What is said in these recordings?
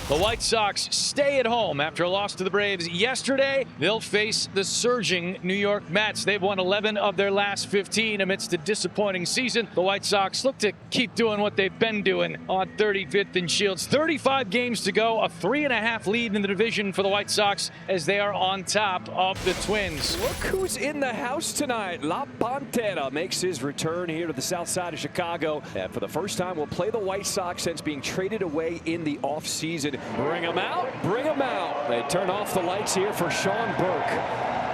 The White Sox stay at home after a loss to the Braves yesterday. They'll face the surging New York Mets. They've won 11 of their last 15 amidst a disappointing season. The White Sox look to keep doing what they've been doing on 35th and Shields. 35 games to go, a 3.5 lead in the division for the White Sox as they are on top of the Twins. Look who's in the house tonight. La Pantera makes his return here to the south side of Chicago. And for the first time, will play the White Sox since being traded away in the offseason. Bring him out, bring him out. They turn off the lights here for Sean Burke.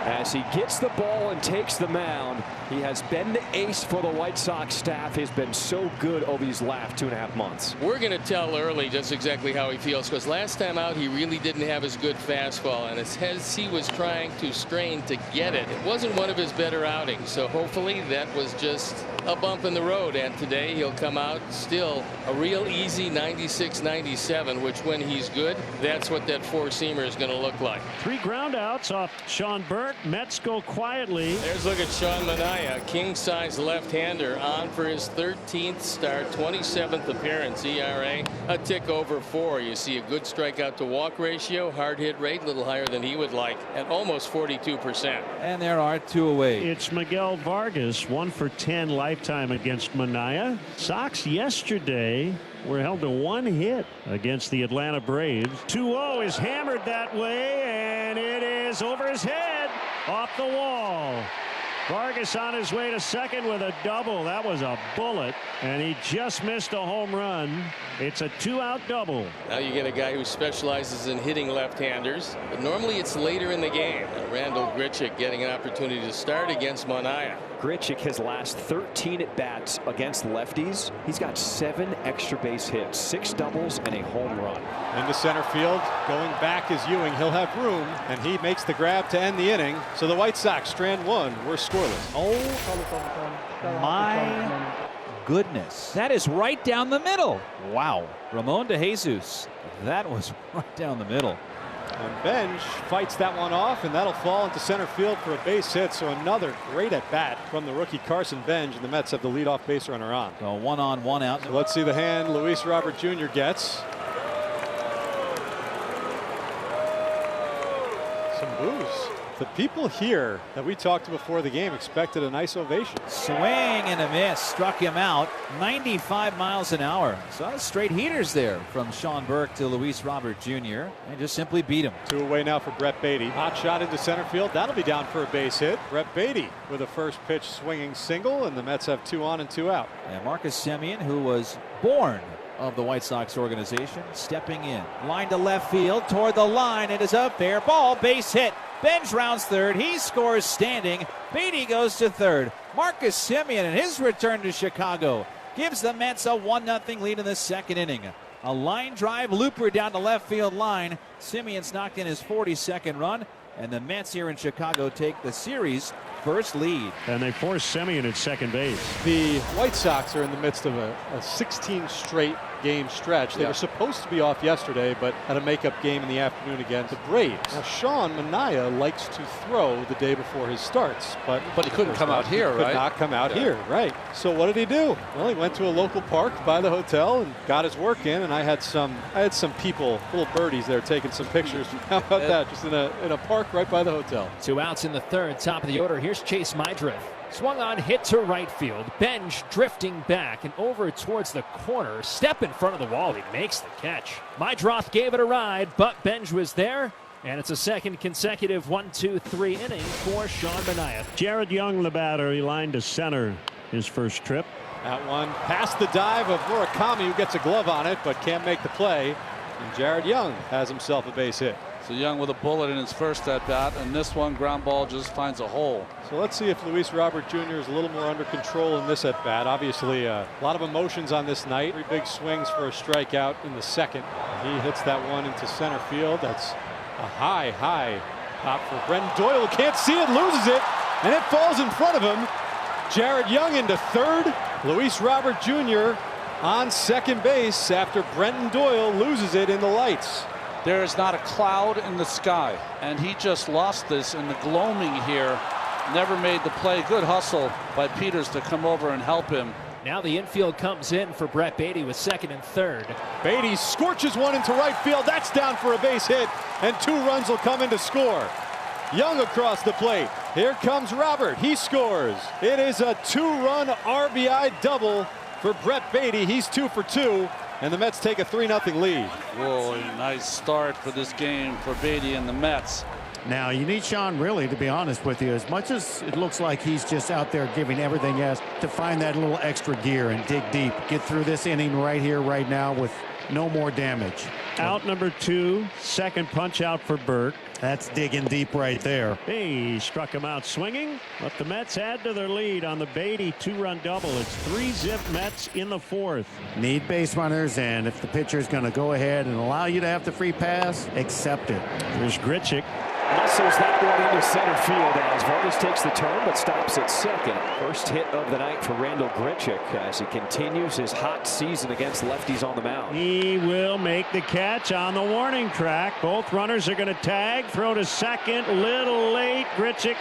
As he gets the ball and takes the mound, he has been the ace for the White Sox staff. He's been so good over these last 2.5 months. We're going to tell early just exactly how he feels, because last time out he really didn't have his good fastball, and as he was trying to strain to get it, it wasn't one of his better outings. So hopefully that was just a bump in the road, and today he'll come out still a real easy 96-97, which when he's good, that's what that four-seamer is going to look like. 3 ground outs off Sean Burke. Mets go quietly. There's look at Sean Manaea, king-size left-hander, on for his 13th start, 27th appearance, ERA a tick over 4. You see a good strikeout to walk ratio, hard hit rate a little higher than he would like at almost 42%. And there are 2 away. It's Miguel Vargas, 1 for 10 lifetime against Manaea. Sox yesterday were held to 1 hit against the Atlanta Braves. 2-0 is hammered that way, and it is over his head, off the wall. Vargas on his way to second with a double. That was a bullet, and he just missed a home run. It's a 2-out double. Now you get a guy who specializes in hitting left-handers, but normally it's later in the game. Randall Grichuk getting an opportunity to start against Manaea. Grichuk, his last 13 at-bats against lefties. He's got 7 extra base hits, 6 doubles, and a home run. Into center field, going back is Ewing. He'll have room, and he makes the grab to end the inning. So the White Sox strand 1. We're scoreless. Oh my goodness. That is right down the middle. Wow. Ramon de Jesus. That was right down the middle. And Benge fights that one off, and that'll fall into center field for a base hit. So another great at bat from the rookie Carson Benge, and the Mets have the leadoff base runner on. So 1 on, 1 out. So let's see the hand Luis Robert Jr. gets. Some boos. The people here that we talked to before the game expected a nice ovation. Swing and a miss, struck him out. 95 miles an hour. So straight heaters there from Sean Burke to Luis Robert Jr. and just simply beat him. 2 away now for Brett Baty. Hot shot into center field. That'll be down for a base hit. Brett Baty with a first pitch swinging single, and the Mets have 2 on and 2 out. And Marcus Semien, who was born of the White Sox organization, stepping in. Line to left field, toward the line. It is a fair ball, base hit. Benge rounds third. He scores standing. Baty goes to third. Marcus Semien in his return to Chicago gives the Mets a 1-0 lead in the second inning. A line drive looper down the left field line. Semien's knocked in his 42nd run, and the Mets here in Chicago take the series first lead. And they force Semien at second base. The White Sox are in the midst of a 16 straight game stretch. They were supposed to be off yesterday, but had a makeup game in the afternoon against the Braves. Now Sean Manaea likes to throw the day before his starts, but he couldn't come out here, right? Could not come out here, right? So what did he do? Well, he went to a local park by the hotel and got his work in. And I had some people, little birdies there, taking some pictures. How about that? Just in a park right by the hotel. 2 outs in the third, top of the order. Here's Chase Mydriff. Swung on, hit to right field. Benge drifting back and over towards the corner. Step in front of the wall. He makes the catch. Mydriff gave it a ride, but Benge was there. And it's a second consecutive 1-2-3 inning for Sean Manaea. Jared Young, the batter, he lined to center his first trip. That one past the dive of Murakami, who gets a glove on it, but can't make the play. And Jared Young has himself a base hit. So Young with a bullet in his first at bat, and this one ground ball just finds a hole. So let's see if Luis Robert Jr. is a little more under control in this at bat. Obviously a lot of emotions on this night. 3 big swings for a strikeout in the second. He hits that one into center field. That's a high pop for Brenton Doyle. Can't see it, loses it, and it falls in front of him. Jared Young into third. Luis Robert Jr. on second base after Brenton Doyle loses it in the lights. There is not a cloud in the sky, and he just lost this in the gloaming here. Never made the play. Good hustle by Peters to come over and help him. Now the infield comes in for Brett Baty with second and third. Baty scorches one into right field. That's down for a base hit, and 2 runs will come in to score. Young across the plate. Here comes Robert. He scores. It is a 2-run RBI double for Brett Baty. He's 2 for 2, and the Mets take a 3-0 lead. Whoa, nice start for this game for Baty and the Mets. Now you need Sean, really, to be honest with you, as much as it looks like he's just out there giving everything he has, to find that little extra gear and dig deep. Get through this inning right here, right now, with no more damage. Out number 2, second punch out for Burke. That's digging deep right there. He struck him out swinging, but the Mets add to their lead on the Baty 2-run double. It's 3-zip Mets in the 4th. Need base runners, and if the pitcher is going to go ahead and allow you to have the free pass, accept it. There's Grichuk. Muscles that one into center field as Vargas takes the turn but stops at second. First hit of the night for Randall Grichuk as he continues his hot season against lefties on the mound. He will make the catch on the warning track. Both runners are going to tag. Throw to second. Little late. Grichuk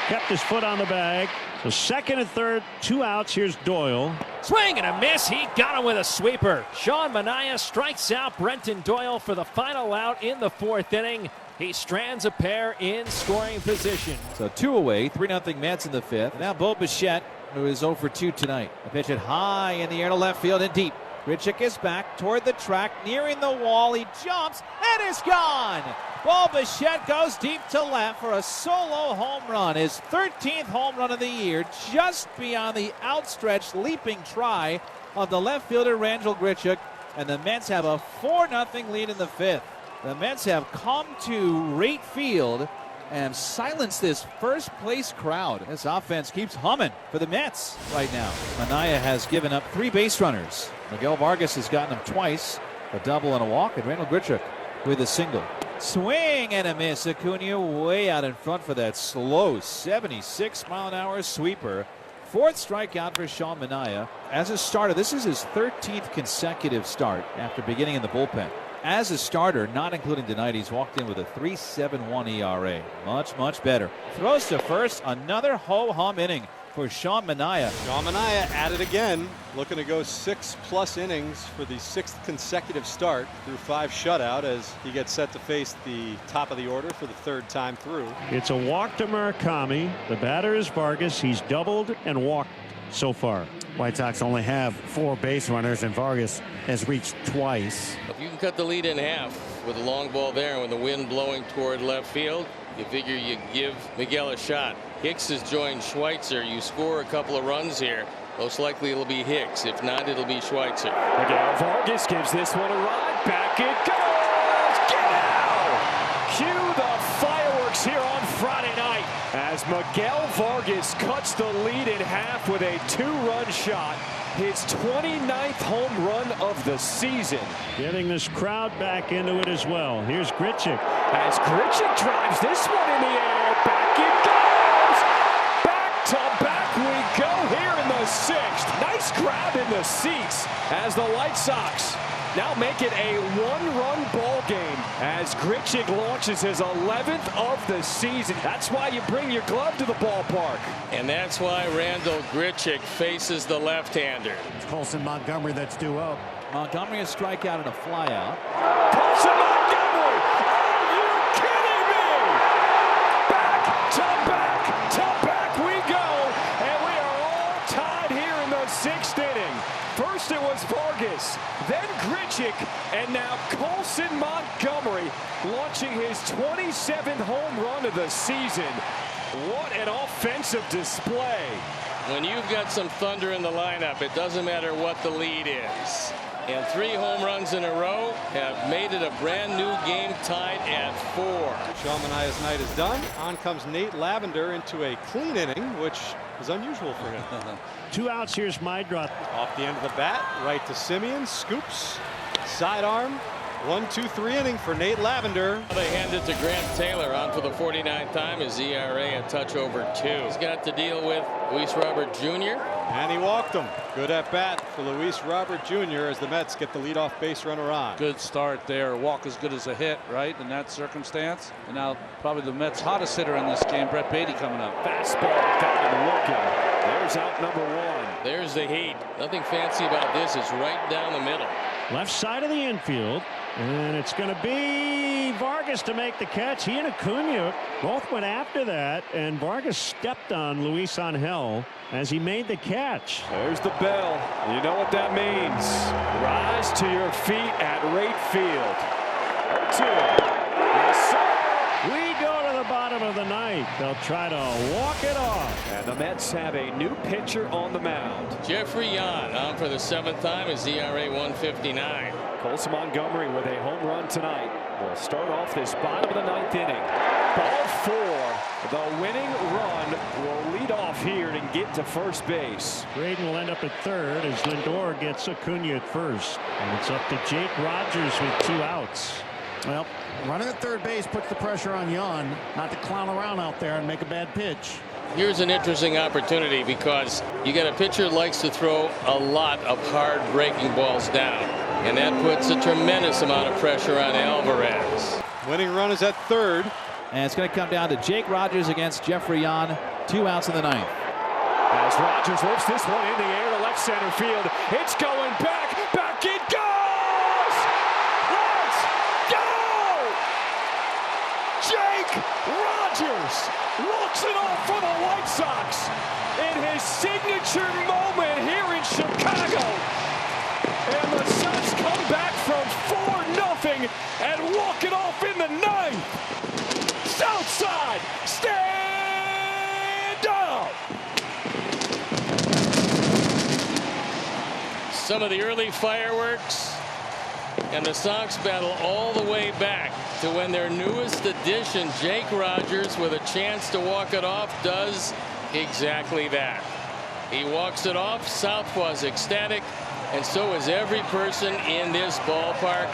kept his foot on the bag. So second and third, 2 outs. Here's Doyle. Swing and a miss. He got him with a sweeper. Sean Manaea strikes out Brenton Doyle for the final out in the 4th inning. He strands a pair in scoring position. So 2 away, 3-0 Mets in the 5th. Now Bo Bichette, who is 0 for 2 tonight. A pitch it high in the air to left field and deep. Grichuk is back toward the track, nearing the wall. He jumps and is gone. Bo Bichette goes deep to left for a solo home run. His 13th home run of the year, just beyond the outstretched leaping try of the left fielder Randall Grichuk. And the Mets have a 4-0 lead in the 5th. The Mets have come to right field and silenced this first-place crowd. This offense keeps humming for the Mets right now. Manaea has given up 3 base runners. Miguel Vargas has gotten them twice, a double and a walk, and Randall Grichuk with a single. Swing and a miss. Acuna way out in front for that slow 76-mile-an-hour sweeper. 4th strikeout for Sean Manaea. As a starter, this is his 13th consecutive start after beginning in the bullpen. As a starter, not including tonight, he's walked in with a 3.71 ERA. Much, much better. Throws to first. Another ho-hum inning for Sean Manaea. Sean Manaea at it again, looking to go 6+ innings for the 6th consecutive start through 5 shutout as he gets set to face the top of the order for the 3rd time through. It's a walk to Murakami. The batter is Vargas. He's doubled and walked so far. White Sox only have 4 base runners, and Vargas has reached twice. If you can cut the lead in half with a long ball there and with the wind blowing toward left field, you figure you give Miguel a shot. Hicks has joined Schweitzer. You score a couple of runs here, most likely it'll be Hicks. If not, it'll be Schweitzer. Miguel Vargas gives this one a ride. Back it goes. Get out! Cue the fireworks here on Friday night as Miguel Vargas cuts the lead in half with a 2-run shot. His 29th home run of the season. Getting this crowd back into it as well. Here's Grichuk. As Grichuk drives this one in the air. Back it goes. Back to back we go here in the 6th. Nice crowd in the seats as the White Sox now make it a 1-run ball game as Grichuk launches his 11th of the season. That's why you bring your glove to the ballpark. And that's why Randall Grichuk faces the left-hander. It's Colson Montgomery that's due up. Montgomery a strikeout and a flyout. Colson Montgomery! Are you kidding me? Back to back we go. And we are all tied here in the 6th inning. First it was Vargas, then Grichuk, and now Colson Montgomery launching his 27th home run of the season. What an offensive display. When you've got some thunder in the lineup, it doesn't matter what the lead is. And 3 home runs in a row have made it a brand new game tied at 4. Sean Manaea's night is done. On comes Nate Lavender into a clean inning, which is unusual for him. 2 outs. Here's Mydroth. Off the end of the bat, right to Semien, scoops, sidearm. 1-2-3 inning for Nate Lavender. They hand it to Grant Taylor on for the 49th time. His ERA a touch over 2. He's got to deal with Luis Robert Jr. And he walked him. Good at bat for Luis Robert Jr. as the Mets get the leadoff base runner on. Good start there. A walk as good as a hit, right, in that circumstance. And now probably the Mets' hottest hitter in this game, Brett Baty, coming up. Fastball down and looking. There's out number one. There's the heat. Nothing fancy about this. It's right down the middle. Left side of the infield. And it's going to be Vargas to make the catch. He and Acuna both went after that. And Vargas stepped on Luis Angel as he made the catch. There's the bell. You know what that means. Rise to your feet at right field. 0-2. Yes, sir. We go to the bottom of the ninth. They'll try to walk it off. And the Mets have a new pitcher on the mound. Jeffrey Yan on for the 7th time. His ERA 1.59. Colson Montgomery with a home run tonight. We'll start off this bottom of the 9th inning. Ball 4. The winning run will lead off here and get to first base. Braden will end up at third as Lindor gets Acuna at first. And it's up to Jake Rogers with 2 outs. Well, running at third base puts the pressure on Yan not to clown around out there and make a bad pitch. Here's an interesting opportunity because you got a pitcher who likes to throw a lot of hard breaking balls down. And that puts a tremendous amount of pressure on Alvarez. Winning run is at third. And it's going to come down to Jake Rogers against Jeffrey Yan. 2 outs in the 9th. As Rogers lifts this one in the air to left center field. It's going back. Back it goes! Let's go! Jake Rogers walks it off for the White Sox in his signature moment here in Chicago. And the Sox come back from 4-0 and walk it off in the 9th. South side, stand up! Some of the early fireworks, and the Sox battle all the way back to when their newest addition, Jake Rogers, with a chance to walk it off, does exactly that. He walks it off. South was ecstatic, and so is every person in this ballpark.